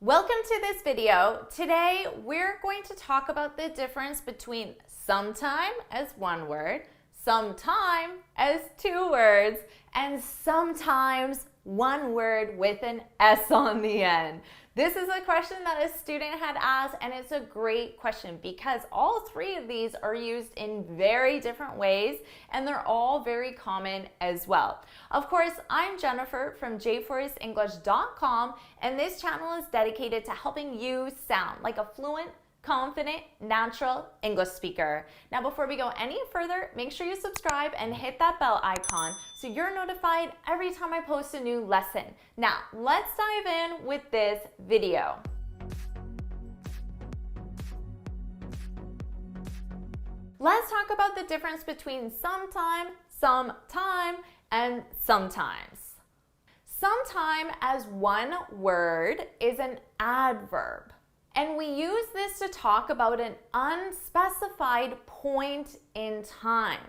Welcome to this video. Today we're going to talk about the difference between sometime as one word, sometime as two words, and sometimes one word with an S on the end. This is a question that a student had asked, and it's a great question because all three of these are used in very different ways and they're all very common as well. Of course, I'm Jennifer from jforrestenglish.com, and this channel is dedicated to helping you sound like a fluent, confident, natural English speaker. Now, before we go any further, make sure you subscribe and hit that bell icon so you're notified every time I post a new lesson. Now, let's dive in with this video. Let's talk about the difference between sometime, and sometimes. Sometime as one word is an adverb. And we use this to talk about an unspecified point in time.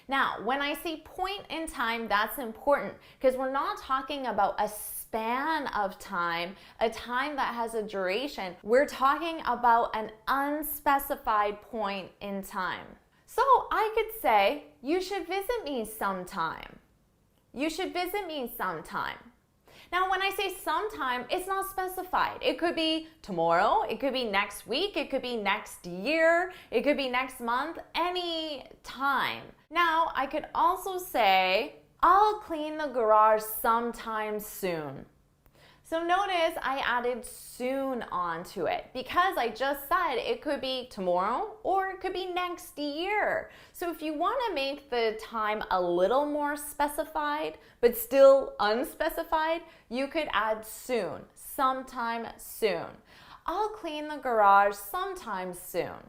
Now, when I say point in time, that's important because we're not talking about a span of time, a time that has a duration. We're talking about an unspecified point in time. So I could say, you should visit me sometime. You should visit me sometime. Now, when I say sometime, it's not specified. It could be tomorrow, it could be next week, it could be next year, it could be next month, any time. Now, I could also say, I'll clean the garage sometime soon. So notice I added soon onto it because I just said it could be tomorrow or it could be next year. So if you want to make the time a little more specified but still unspecified, you could add soon, sometime soon. I'll clean the garage sometime soon.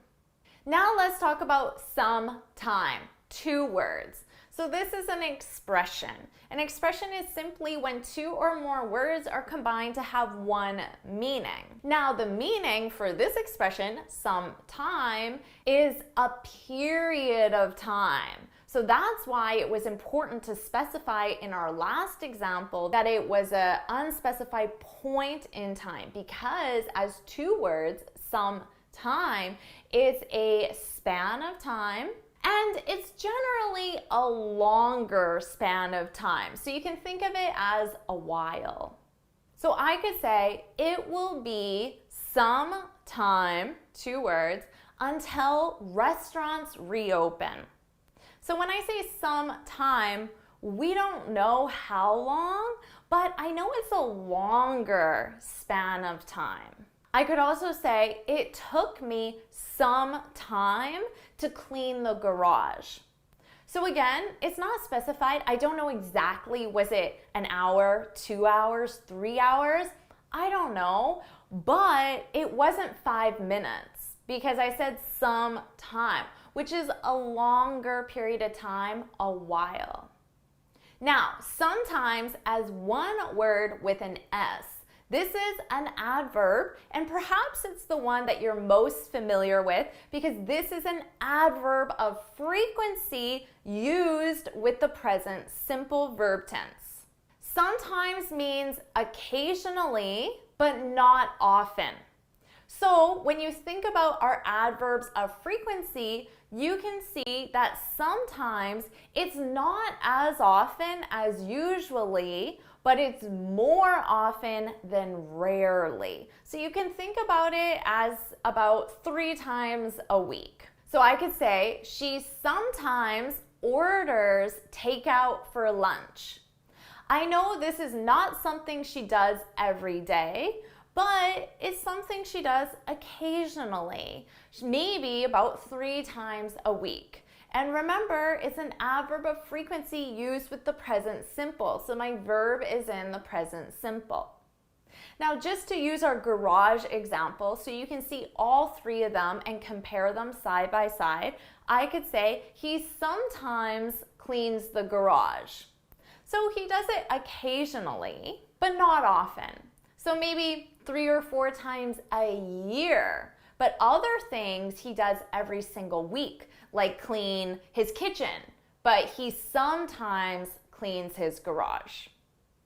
Now let's talk about sometime, two words. So this is an expression. An expression is simply when two or more words are combined to have one meaning. Now, the meaning for this expression, sometime, is a period of time. So that's why it was important to specify in our last example that it was an unspecified point in time, because as two words, sometime is a span of time. And it's generally a longer span of time. So you can think of it as a while. So I could say, it will be some time, two words, until restaurants reopen. So when I say some time, we don't know how long, but I know it's a longer span of time. I could also say, it took me some time to clean the garage. So again, it's not specified. I don't know exactly, was it an hour, 2 hours, 3 hours? I don't know, but it wasn't 5 minutes because I said some time, which is a longer period of time, a while. Now, sometimes as one word with an S. This is an adverb, and perhaps it's the one that you're most familiar with because this is an adverb of frequency used with the present simple verb tense. Sometimes means occasionally, but not often. So when you think about our adverbs of frequency, you can see that sometimes it's not as often as usually, but it's more often than rarely. So you can think about it as about 3 times a week. So I could say, she sometimes orders takeout for lunch. I know this is not something she does every day, but it's something she does occasionally, maybe about 3 times a week. And remember, it's an adverb of frequency used with the present simple. So my verb is in the present simple. Now, just to use our garage example, so you can see all 3 of them and compare them side by side, I could say, he sometimes cleans the garage. So he does it occasionally, but not often. So maybe 3 or 4 times a year. But other things he does every single week, like clean his kitchen, but he sometimes cleans his garage.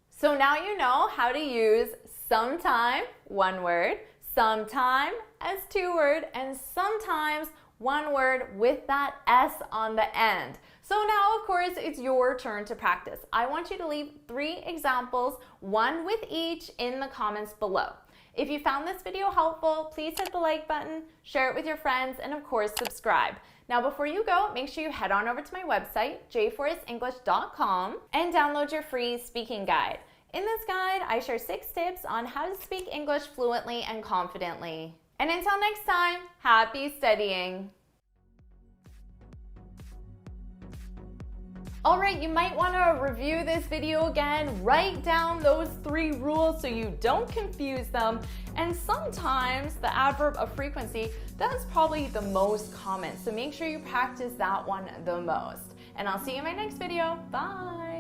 So now you know how to use sometime, one word, sometime as two word, and sometimes one word with that S on the end. So now, of course, it's your turn to practice. I want you to leave 3 examples, one with each, in the comments below. If you found this video helpful, please hit the like button, share it with your friends, and of course, subscribe. Now, before you go, make sure you head on over to my website, jforestenglish.com, and download your free speaking guide. In this guide, I share 6 tips on how to speak English fluently and confidently. And until next time, happy studying! Alright, you might want to review this video again, write down those 3 rules so you don't confuse them, and sometimes the adverb of frequency, that's probably the most common, so make sure you practice that one the most. And I'll see you in my next video. Bye!